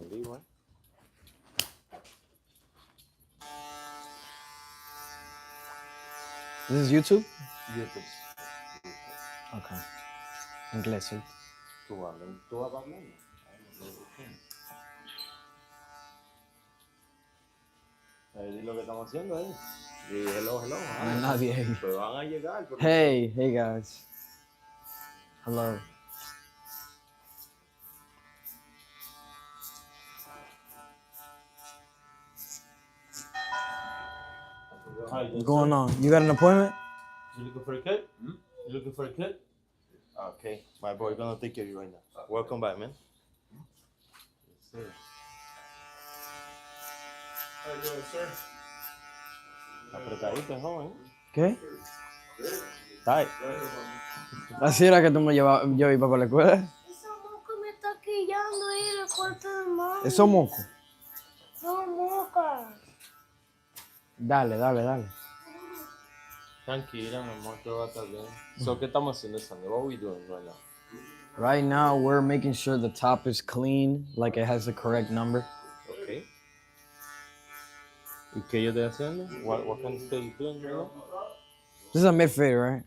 entendí, güey. This is YouTube? YouTube. Okay. Inglés, sí. Tú vas hablando. Di lo que estamos haciendo ahí. Y hello. No hay nadie ahí. Pues van a llegar. Hey guys. Hello. Hi, What's going on? You got an appointment? You looking for a kid? You looking for a kid? Okay, my boy gonna take care of you right now. Welcome back, man. Yes, sir. How you doing, sir? Apretadito, joven. ¿Qué? Tight. Así era que tú me llevabas, yo iba para la escuela. Esa moca me está quillando ahí en el cuarto de mami. Eso moco. No, moca. Dale. Tranquila, mi amor, todo va a estar bien. So, ¿qué estamos haciendo, Sandy? What are we doing right now? Right now, we're making sure the top is clean, like it has the correct number. Okay. ¿Y qué yo estoy haciendo? What kind of stuff you doing right now? This is a mid fade, right?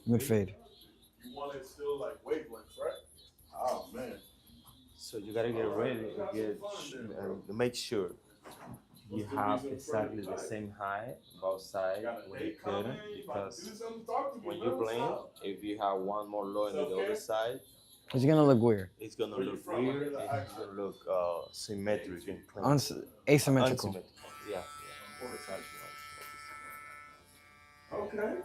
Mid fade. You want it still like wavelengths, right? Oh, man. So you gotta get ready to make sure you have exactly the same height both sides with the curtain, because when you blend, if you have one more low on the other side, It's gonna look weird. it's gonna look weird and it's gonna look symmetric and clean. Asymmetrical. Unsymmetrical. Yeah. Exactly. Okay.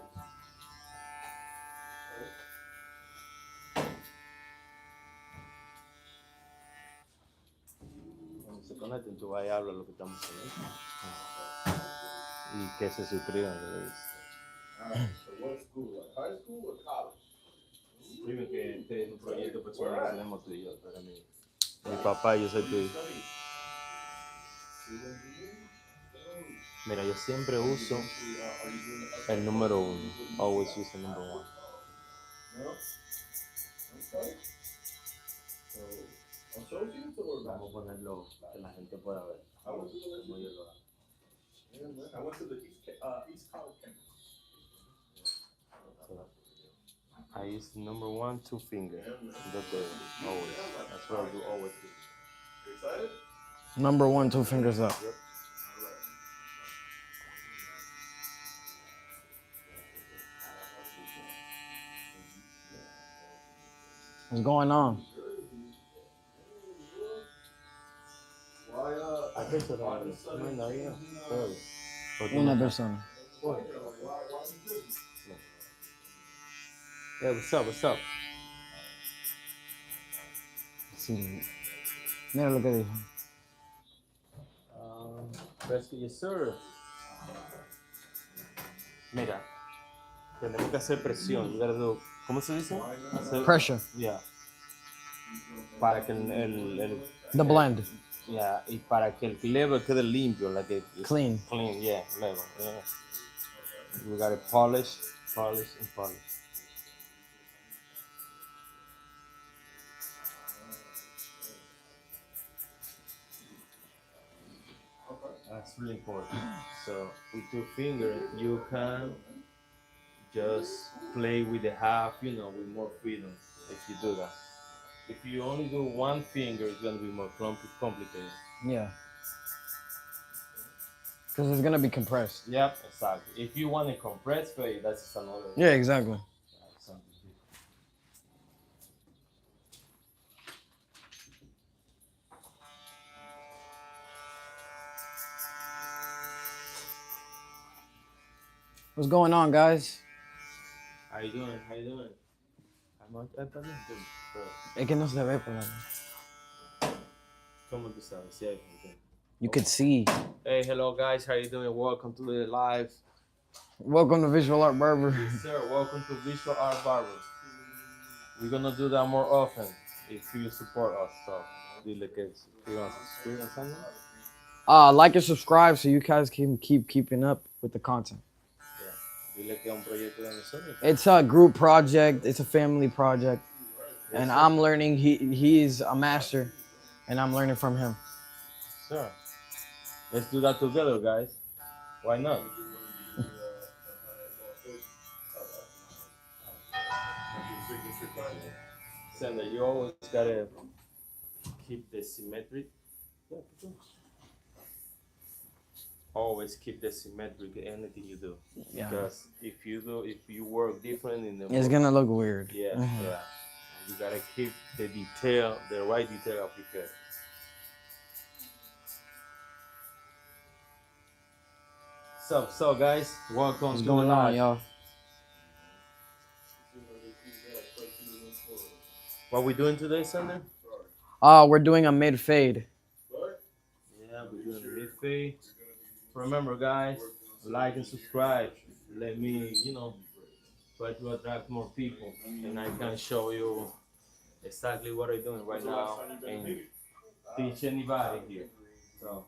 Cuando se conecten, tú vas y hablas lo que estamos haciendo. Y que se suscriban. All right. So what school? Like high school or college? Dime que este es un proyecto personal que tenemos tú y yo, para mí. Mi papá y yo soy tu hijo. Mira, yo siempre uso el número 1. Always use the number 1. No? Okay. So, associates or Vamos a ponerlo que la gente pueda ver. I went to the Como yo lo hago. Yeah, man. I went to the East College campus. I use the number 1, 2 fingers. That's it. Always. That's what I do always. You excited? Number 1, 2 fingers up. Yep. What's going on? Why, Aquí se va. No hay nadie. Una persona. Yeah, what's up? Sí. Mira lo que dijo. Yes, sir. Mira, tenemos que hacer presión. You gotta do, ¿cómo se dice? Pressure. Yeah. Para que el The blend. yeah, y para que el level quede limpio, like it, Clean. Clean, yeah, level. Yeah. We gotta polish. That's really important. So with 2 fingers, you can just play with the half, with more freedom if you do that. If you only do 1 finger, it's gonna be more complicated. Yeah. Because it's gonna be compressed. Yep, exactly. If you want a compressed fade, that's another. Yeah, exactly. Something different. What's going on, guys? How you doing? Es que no se ve por la. ¿Cómo tú sabes? Sí, hay gente. You could see. Hey, hello guys, how you doing? Welcome to the live. Welcome to Visual Art Barber. Yes, sir. Welcome to Visual Art Barber. We're gonna do that more often if you support us. So, dile que suscriban, Like and subscribe so you guys can keep keeping up with the content. Yeah. Dile que es un proyecto de nosotros. It's a group project. It's a family project, and I'm learning. He's a master, and I'm learning from him. Sure. Let's do that together, guys. Why not? Sandra, you always gotta keep the symmetric. Yeah, for sure. Always keep the symmetric in anything you do. Yeah. Because if you work different in the It's gonna look weird. yeah, Mhm. yeah. You gotta keep the detail, the right detail of your cut. So guys, welcome What's to going the on, live. y'all? What we doing today, Sander? We're doing a mid fade. Yeah, we're doing a mid fade. Remember, guys, like and subscribe. Let me, try to attract more people, and I can show you exactly what I'm doing right now and teach anybody here. So,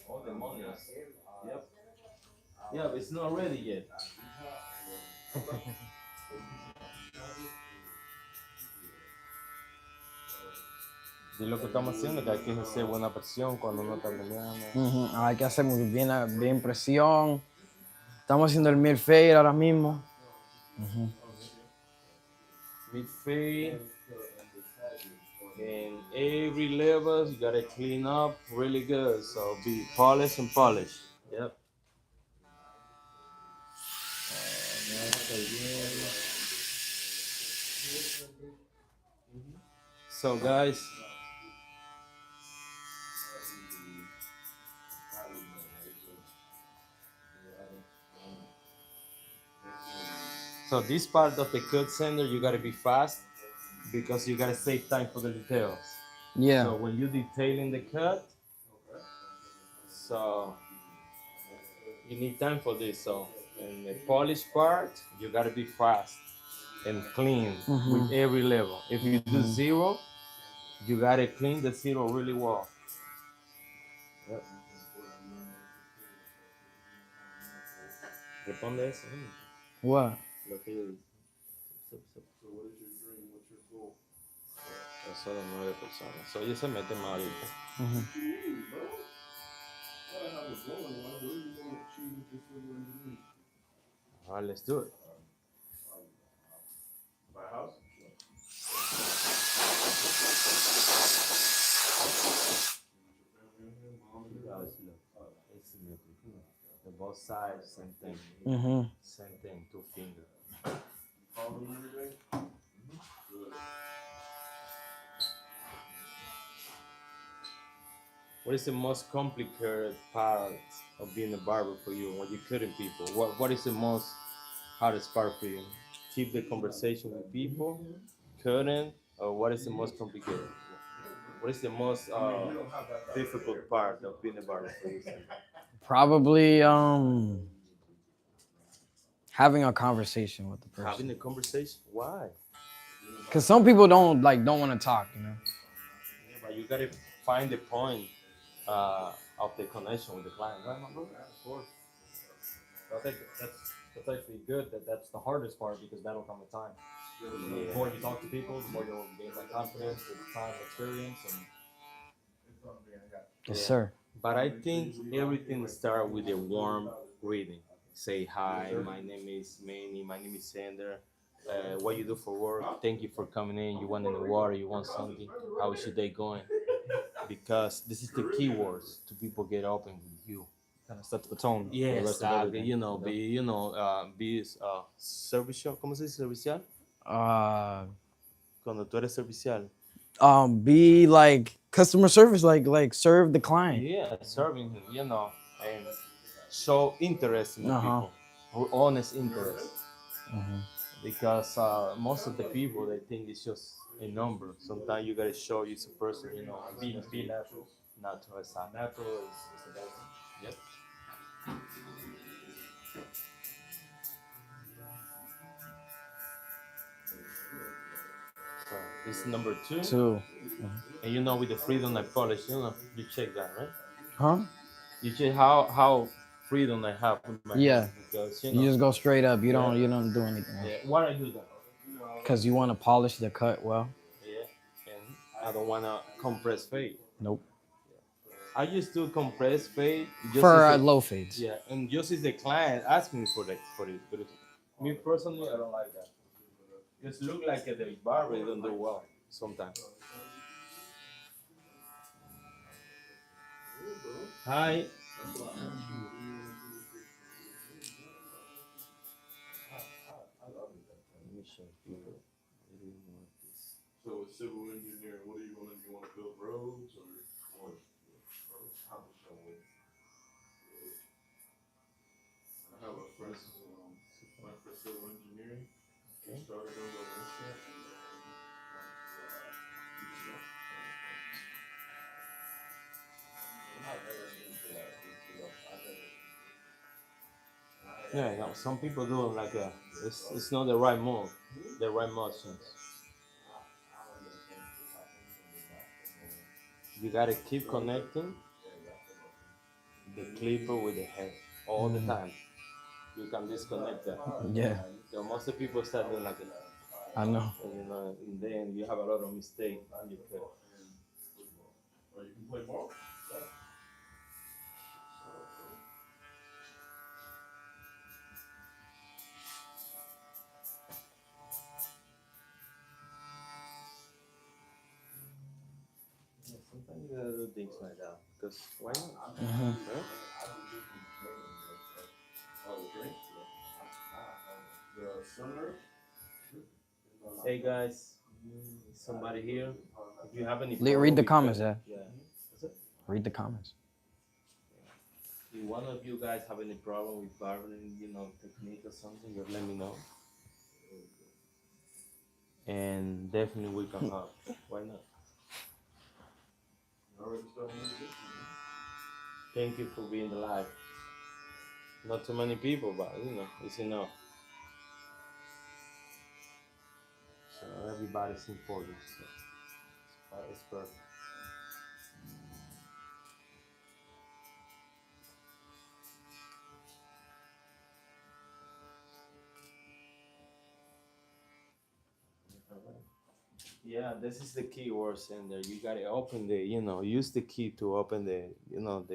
all the money. Yep. Yeah, but it's not ready yet. Y lo que estamos haciendo es que hay que ejercer buena presión cuando uno está peleando. Ujú. Hay que hacer muy bien, bien presión. Estamos haciendo el mid fade ahora mismo. Ujú. Mid fade. In every level, you gotta clean up really good. So be polished and polished. Yep. So guys, so this part of the cut center, you gotta be fast because you gotta save time for the details. Yeah. So when you detailing the cut, so you need time for this. So in the polished part, you gotta be fast and clean with every level. If you do zero, you gotta clean the zero really well. Yep. Responde eso. What? Lo que yo dije. Eso de 9 personas. So ellos se meten más ahorita. All right, let's do it. Guys, look, it's symmetrical. The both sides, same thing. Same thing, 2 fingers. What is the most complicated part of being a barber for you when you're cutting people? What is the most hardest part for you? Keep the conversation with people, cutting, or what is the most complicated? What is the most difficult part of being a barber for you? Probably having a conversation with the person. Having a conversation? Why? Cause some people don't want to talk, you know. Yeah, but you gotta find the point of the connection with the client, right, my brother? Of course. I think that's actually good. That's the hardest part because that'll come with time. The more you talk to people, the more you'll gain that confidence with time, experience, and Yes, sir. But I think everything starts with a warm greeting. Say hi, my name is Manny, my name is Sander. What you do for work? Thank you for coming in. You want any water? You want something? How is your day going? Because this is the keywords to people get open with you. kind of sets the tone. Yeah, for the rest of exactly. everything, You know, be servicial. ¿Cómo se dice servicial? Cuando tú eres servicial. Be like customer service, like serve the client. Yeah, serving him, and show interest in the people, or honest interest. Because most of the people they think it's just a number. Sometimes you gotta show it's a person, Be natural. natural, exactly. Natural is the best. Yep. So this is number 2. Too. And with the freedom I polish, you check that, right? Huh? You check how freedom I have with my hand, because You just go straight up. You don't do anything. yeah. Why I do that? Because you want to polish the cut well. Yeah, and I don't wanna compress fade. Nope. I used to compress fade just For as the, low fades. yeah, and just as the client asked me for it. But me personally, I don't like that. Just look like the barber don't do well sometimes. Hi. Let me show you. I didn't want this. So with civil engineering, what do you want to do? You want to build roads or what? I have a friend who went for civil engineering. He started on the instant. Yeah, no, some people do like it's not the right move, the right motions. You gotta keep connecting the clipper with the head all the time. You can disconnect that. Yeah, So most of the people start doing like that. I know. And, you know, and then you have a lot of mistakes. You could. Or you can play ball. Yeah, sometimes you gotta do things like that because why not? Hmm. Right? Oh, the drink? The sunrise? Hey guys, is somebody here? If you have any Read the problem comments, with yeah. yeah. That's it. Read the comments. If one of you guys have any problem with barbering, you know, technique or something, just let me know. And definitely we can help. Why not? You already started with this? Thank you for being alive. Not too many people, but you know, it's enough. So everybody's important. So it's perfect. Yeah, this is the key words in there. You gotta open the, you know, use the key to open the, you know,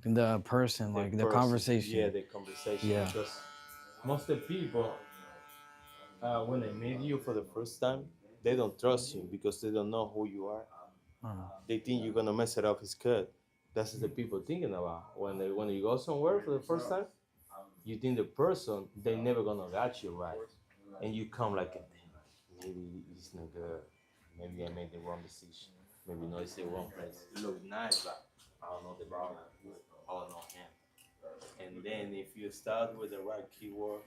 The person, like the person. conversation. Yeah, the conversation. Yeah. Because most of the people, when they meet you for the first time, they don't trust you because they don't know who you are. They think you're gonna mess it up his cut. That's what the people thinking about. When you go somewhere for the first time, you think the person they never gonna got you right, and you come like, maybe it's not good. Maybe I made the wrong decision. Maybe no, it's the wrong place. It look nice, but I don't know the barber. I don't know him. And then if you start with the right keyword,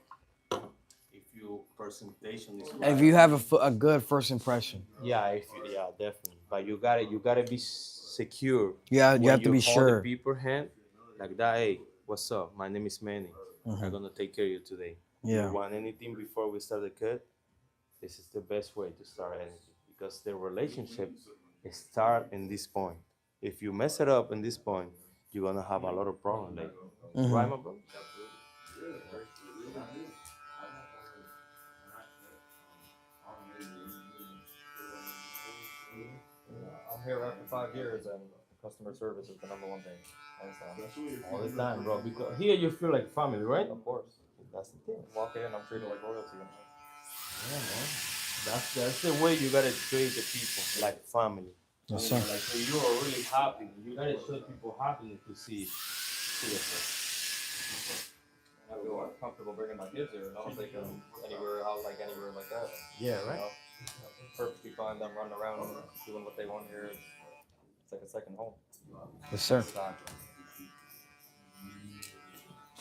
if your presentation is right, If you have a good first impression, yeah, yeah, definitely. But you gotta be secure. yeah, you When have to be hold the sure. people hand like that. Hey, what's up? My name is Manny. I'm gonna take care of you today. Yeah. You want anything before we start the cut? This is the best way to start anything because the relationship start in this point. If you mess it up in this point, you're gonna have a lot of problems later. Right, my bro? I'm here after 5 years, and customer service is the number one thing. Hands down. All the time, bro. Because here you feel like family, right? Of course. That's the thing. Walk in, I'm treated like royalty. Yeah, man. That's the way you gotta treat the people, like family. Yes, You sir. know, like when you are really happy, you gotta show people happiness to see it. I feel comfortable bringing my kids here. I don't take them anywhere like that. Yeah, You right. know, perfectly fine. Them running around doing what they want here. It's like a second home. Yes, sir.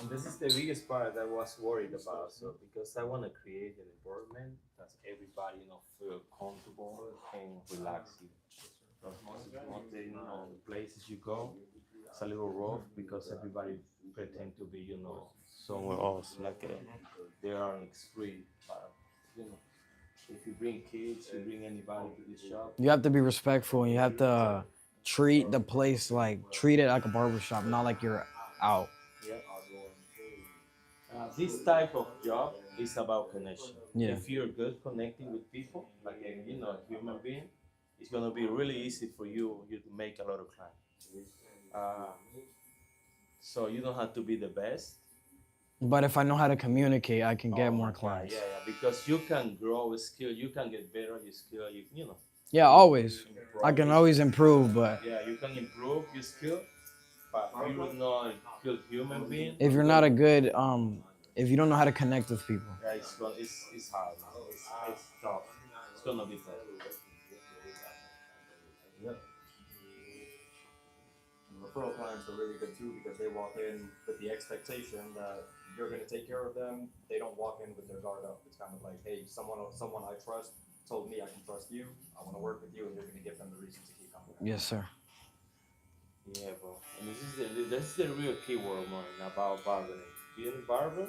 And this is the biggest part that I was worried about. So because I want to create an environment that everybody feel comfortable and relaxed. Because most of the places you go, it's a little rough because everybody pretend to be somewhere else like they are on extreme. But if you bring kids, you bring anybody to this shop. You have to be respectful, and you have to treat the place treat it like a barbershop, not like you're out. Yeah. This type of job is about connection. Yeah. If you're good connecting with people, like a human being, it's gonna be really easy for you to make a lot of clients. So you don't have to be the best. But if I know how to communicate, I can get Oh more my God, clients. yeah, because you can grow a skill, you can get better at your skill, you know. Yeah, always. Improve. I can always improve, but Yeah, you can improve your skill, but you're not a good human being. if you're not a good if you don't know how to connect with people. Yeah, it's hard, man. It's tough. It's gonna be tough. Yep. And referral clients are really good too because they walk in with the expectation that you're going to take care of them. They don't walk in with their guard up. It's kind of like, hey, someone I trust told me I can trust you. I want to work with you, and you're going to give them the reason to keep coming. Yes, sir. Yeah, bro. And this is the real keyword, man, about barbering. Being a barber,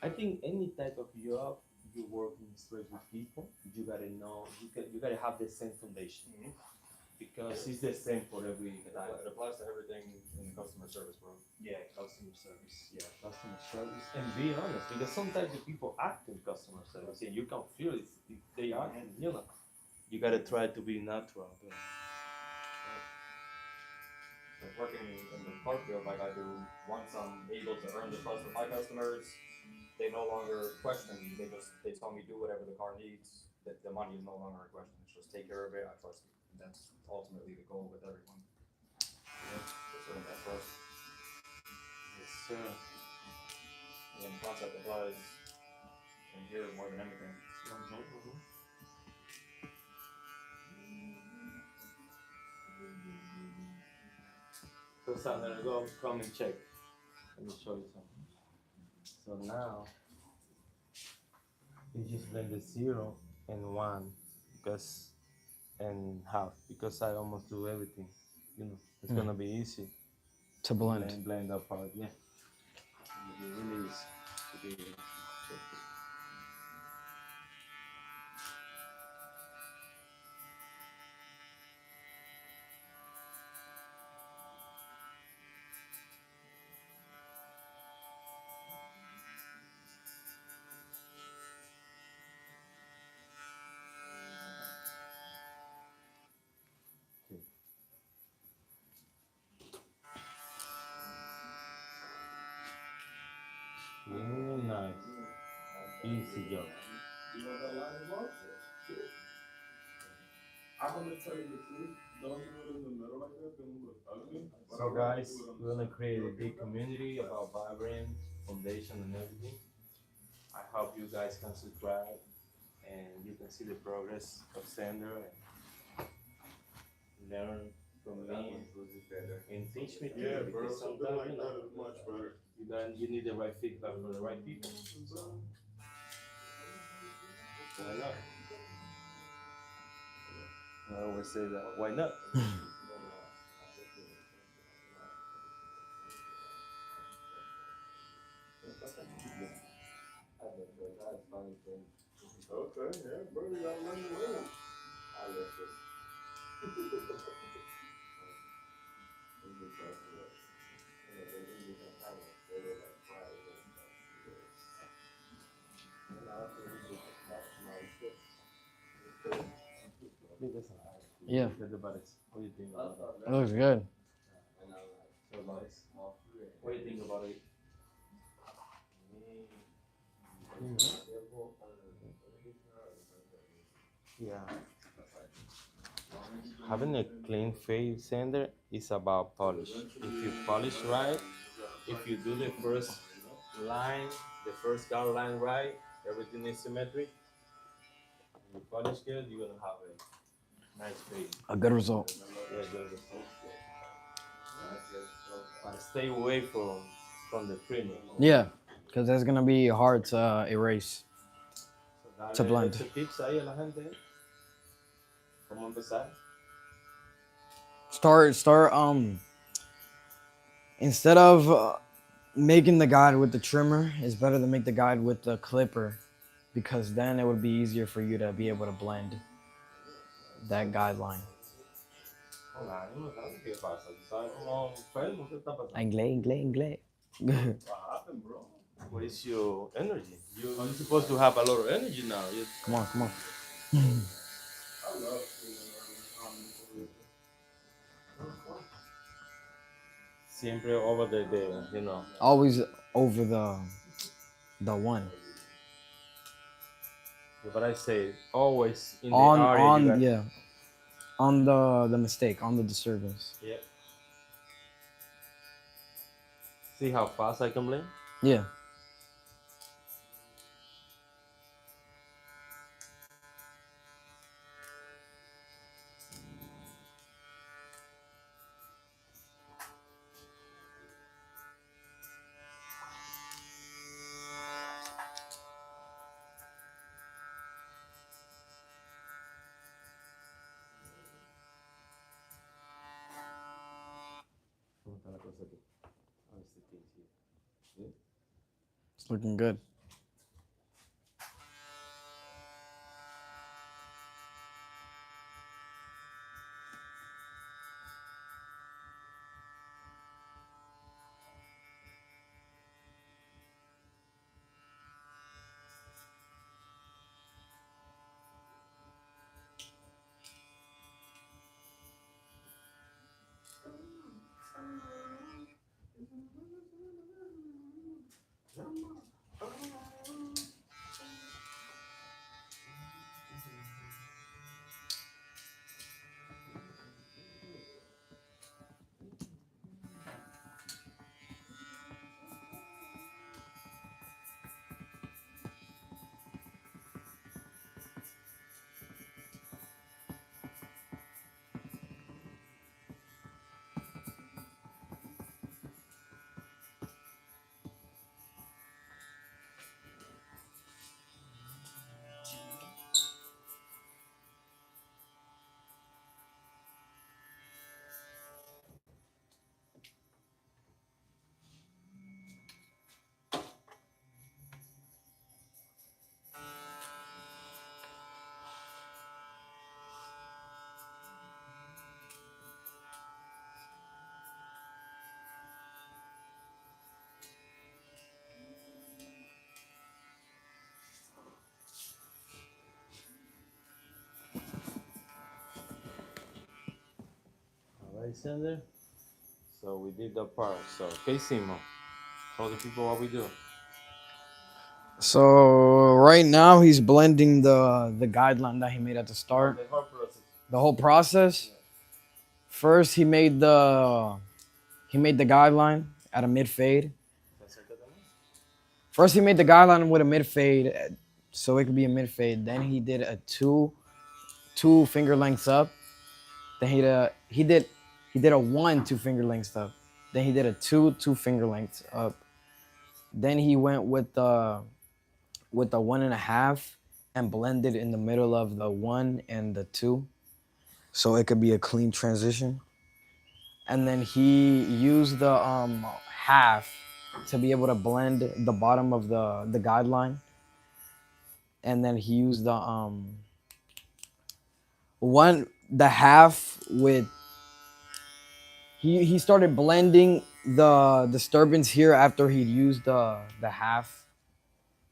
I think any type of job you work in straight with people, you gotta know, you gotta have the same foundation. Because it's the same for every type. It applies to everything in the customer service world. Yeah, customer service. Yeah, customer service. And be honest, because sometimes the people act in customer service and you can feel it if they are, you know. You gotta try to be natural. Like working in the car field like I do, once I'm able to earn the trust of my customers, they no longer question me. They tell me do whatever the car needs. That the money is no longer a question. It's just take care of it. I trust you. And that's ultimately the goal with everyone. Yeah, just earn that trust. Yes, sir. And the concept applies in here more than anything. So Sandra, go come and check. Let me show you something. So now you just blend the 0 and 1 because and half because I almost do everything. You know, it's gonna be easy To blend. blend that part. Yeah, it'll be really easy to be. Really nice, easy job. I'm gonna tell you the truth. Don't do it in the middle like that, then it look ugly. So guys, we're gonna create a big community about barbering, foundation, and everything. I hope you guys can subscribe and you can see the progress of Sander and learn from me and teach me too. Yeah, bro. Because Something sometimes like you that know is much better. you need the right feedback from the right people. Why not? I always say that. Why not? Okay, yeah, bro. You gotta learn to live. Yeah. What do you think about it? It looks good. So guys, what do you think about it? Yeah. Having a clean fade sander is about polish. If you polish right, if you do the first line, the first guard line right, everything is symmetric. You polish good, you're gonna have a nice fade. A good result. Yeah, good result. But stay away from the primer. Yeah, because that's gonna be hard to erase. So To blend. dale tips ahí a la gente. ¿Cómo empezar? Start instead of making the guide with the trimmer, it's better to make the guide with the clipper because then it would be easier for you to be able to blend that guideline. Hola, no sabes qué pasa. ¿Tú sabes cómo enfermo? ¿Qué está pasando? Inglés. What happened, bro? What is your energy? You're supposed to have a lot of energy now. Come on. I love Siempre over the you know. Always over the one. But I say always in the On area you got. yeah. On the mistake, on the disturbance. Yeah. See how fast I can blend? Yeah. ¿Cómo está la cosa aquí? A ver si tienes here. Yeah. It's looking good. Alright, Sander. So we did that part. So, okay, Simo. Tell the people what we do. So right now he's blending the guideline that he made at the start. The whole process. The whole process. First he made the guideline at a mid fade. First he made the guideline with a mid fade, so it could be a mid fade. Then he did a two finger lengths up. Then he did a 1 2 finger lengths up. Then he did a 2 finger lengths up. Then he went with the 1.5 and blended in the middle of the 1 and the 2, so it could be a clean transition. And then he used the half to be able to blend the bottom of the guideline. And then he used the half with he started blending the disturbance here after he'd used the half.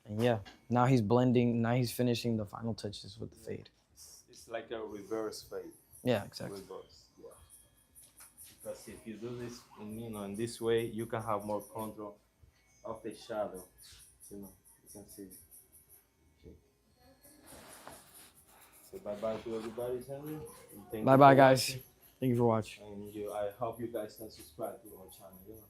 And yeah, now he's blending. Now he's finishing the final touches with the fade. It's like a reverse fade. Yeah, exactly. Reverse, yeah. Because if you do this, in this way, you can have more control of the shadow. You can see. Okay. Say bye bye to everybody, Sandy. Bye bye, guys. Thank you for watching. And I hope you guys can subscribe to our channel.